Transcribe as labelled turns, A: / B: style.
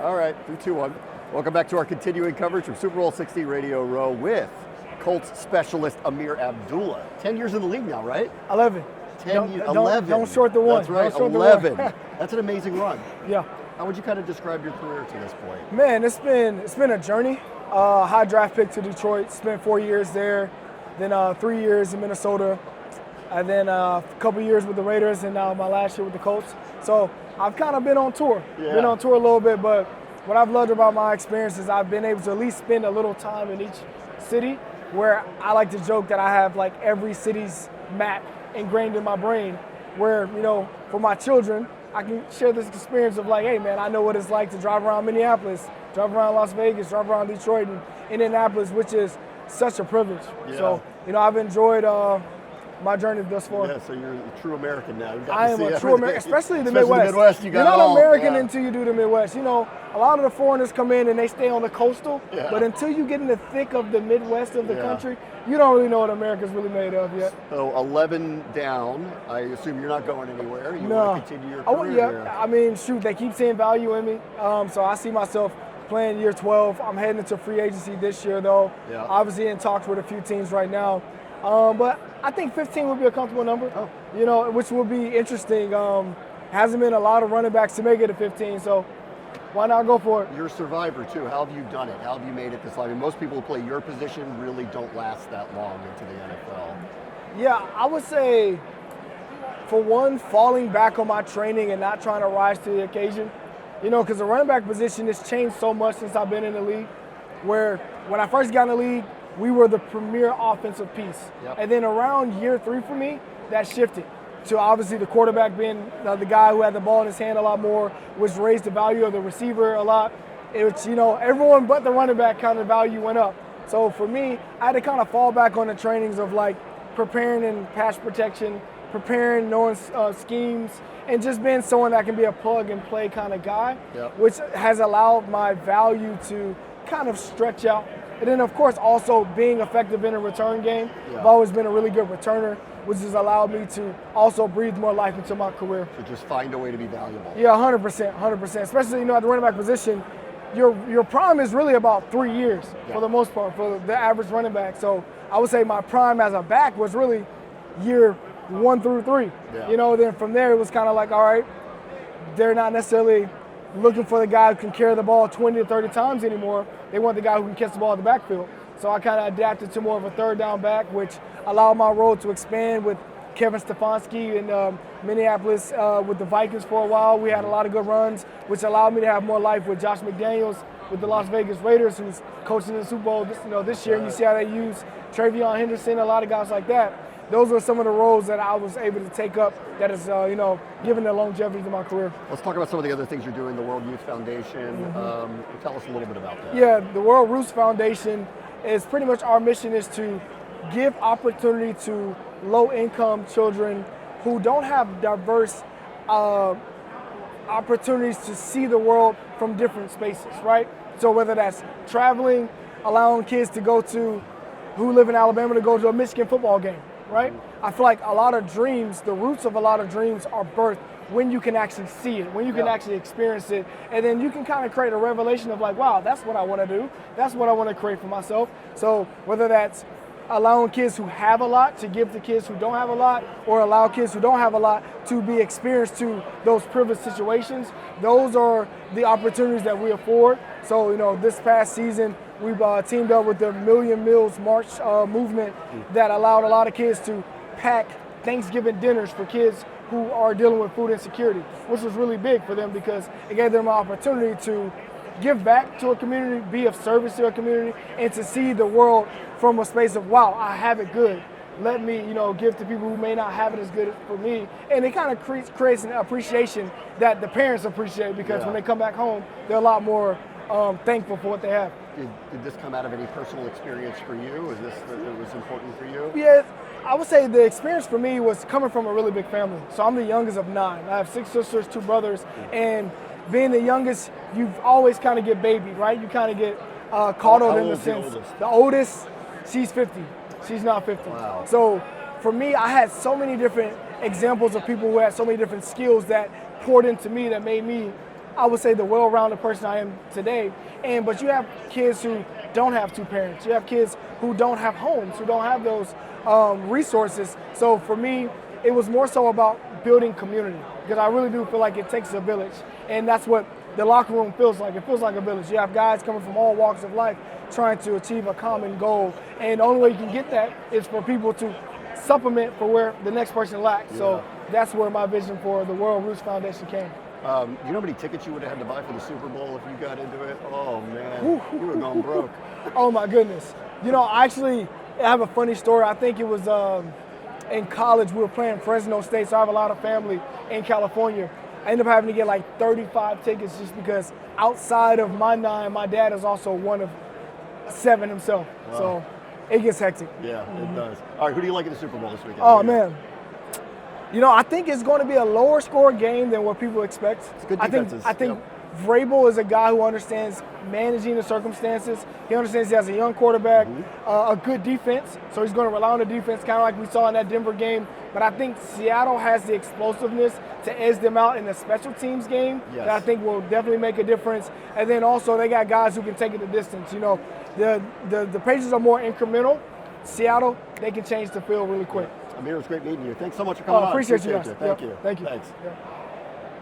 A: All right, 3, 2, 1. Welcome back to our continuing coverage from Super Bowl 60 Radio Row with Colts specialist Ameer Abdullah. 10 years in the league now, right?
B: 11.
A: 11.
B: Don't short the one.
A: That's right,
B: Don't short
A: 11.
B: The one.
A: That's an amazing run.
B: Yeah.
A: How would you kind of describe your career to this point?
B: Man, it's been a journey. High draft pick to Detroit. Spent 4 years there, then 3 years in Minnesota, and then a couple years with the Raiders, and now my last year with the Colts. So I've kind of been on tour.
A: Yeah.
B: Been on tour a little bit, but what I've loved about my experience is I've been able to at least spend a little time in each city, where I like to joke that I have like every city's map ingrained in my brain, where, you know, for my children, I can share this experience of like, hey man, I know what it's like to drive around Minneapolis, drive around Las Vegas, drive around Detroit and Indianapolis, which is such a privilege.
A: Yeah.
B: So, you know, I've enjoyed my journey thus far.
A: Yeah, so you're a true American now.
B: I am a true American, especially the Midwest.
A: The Midwest,
B: you're not American until you do the Midwest. You know, a lot of the foreigners come in and they stay on the coastal, but until you get in the thick of the Midwest of the country, you don't really know what America's really made of yet.
A: So 11 down, I assume you're not going anywhere. You want to continue your career?
B: I mean, shoot, they keep seeing value in me. So I see myself playing year 12. I'm heading into free agency this year, though.
A: Yeah.
B: Obviously in talks with a few teams right now. But I think 15 would be a comfortable number, you know, which will be interesting. Hasn't been a lot of running backs to make it to 15, so why not go for it?
A: You're a survivor, too. How have you done it? How have you made it this long? I mean, most people who play your position really don't last that long into the NFL.
B: Yeah, I would say, for one, falling back on my training and not trying to rise to the occasion. You know, because the running back position has changed so much since I've been in the league, where when I first got in the league, we were the premier offensive piece.
A: Yep.
B: And then around year 3 for me, that shifted to obviously the quarterback being the guy who had the ball in his hand a lot more, which raised the value of the receiver a lot. It's, you know, everyone but the running back kind of value went up. So for me, I had to kind of fall back on the trainings of like preparing in pass protection, preparing, knowing schemes, and just being someone that can be a plug and play kind of guy, which has allowed my value to kind of stretch out. And then, of course, also being effective in a return game. I've always been a really good returner, which has allowed me to also breathe more life into my career.
A: So just find a way to be valuable.
B: Yeah, 100%. Especially, you know, at the running back position, your prime is really about 3 years for the most part, for the average running back. So I would say my prime as a back was really year 1 through 3. You know, then from there it was kind of like, all right, they're not necessarily looking for the guy who can carry the ball 20 to 30 times anymore. They want the guy who can catch the ball in the backfield. So I kind of adapted to more of a third down back, which allowed my role to expand with Kevin Stefanski in Minneapolis with the Vikings for a while. We had a lot of good runs, which allowed me to have more life with Josh McDaniels with the Las Vegas Raiders, who's coaching in the Super Bowl this year. And you see how they use Travion Henderson, a lot of guys like that. Those are some of the roles that I was able to take up that is, you know, given the longevity to my career.
A: Let's talk about some of the other things you're doing, the World Youth Foundation. Tell us a little bit about that.
B: Yeah, the World Youth Foundation is pretty much our mission is to give opportunity to low-income children who don't have diverse opportunities to see the world from different spaces, right? So whether that's traveling, allowing kids to go to, who live in Alabama, to go to a Michigan football game. Right? I feel like a lot of dreams, the roots of a lot of dreams are birthed when you can actually see it, when you can actually experience it, and then you can kind of create a revelation of like, wow, that's what I want to do. That's what I want to create for myself. So whether that's allowing kids who have a lot to give to kids who don't have a lot, or allow kids who don't have a lot to be experienced to those privileged situations, those are the opportunities that we afford. So, you know, this past season, we've teamed up with the Million Meals March movement that allowed a lot of kids to pack Thanksgiving dinners for kids who are dealing with food insecurity, which was really big for them because it gave them an opportunity to give back to a community, be of service to a community, and to see the world from a space of, wow, I have it good. Let me, you know, give to people who may not have it as good for me. And it kind of creates an appreciation that the parents appreciate because when they come back home, they're a lot more thankful for what they have.
A: Did this come out of any personal experience for you? Is this that was important for you?
B: Yeah, I would say the experience for me was coming from a really big family. So I'm the youngest of 9. I have 6 sisters, 2 brothers, and being the youngest, you always kind of get babied, right? You kind of get coddled in the sense. The oldest, she's 50. She's not 50.
A: Wow.
B: So for me, I had so many different examples of people who had so many different skills that poured into me that made me I would say, the well-rounded person I am today. But you have kids who don't have two parents. You have kids who don't have homes, who don't have those resources. So for me, it was more so about building community, because I really do feel like it takes a village, and that's what the locker room feels like. It feels like a village. You have guys coming from all walks of life trying to achieve a common goal, and the only way you can get that is for people to supplement for where the next person lacks. So that's where my vision for the World Roots Foundation came.
A: You know how many tickets you would have had to buy for the Super Bowl if you got into it? Oh man, you would have gone broke.
B: Oh my goodness. You know, I have a funny story. I think it was in college, we were playing Fresno State, so I have a lot of family in California. I ended up having to get like 35 tickets just because outside of my 9, my dad is also one of 7 himself. Wow. So it gets hectic.
A: Yeah, it does. All right, who do you like in the Super Bowl this weekend?
B: Oh man. You know, I think it's going to be a lower score game than what people expect.
A: It's good defenses.
B: I think Vrabel is a guy who understands managing the circumstances. He understands he has a young quarterback, a good defense, so he's going to rely on the defense, kind of like we saw in that Denver game. But I think Seattle has the explosiveness to edge them out in the special teams game that I think will definitely make a difference. And then also they got guys who can take it the distance. You know, the Patriots are more incremental. Seattle, they can change the field really quick.
A: Amir, it was great meeting you. Thanks so much for coming on.
B: Appreciate you guys.
A: Thank you.
B: Thank you.
A: Thanks.
B: Yep.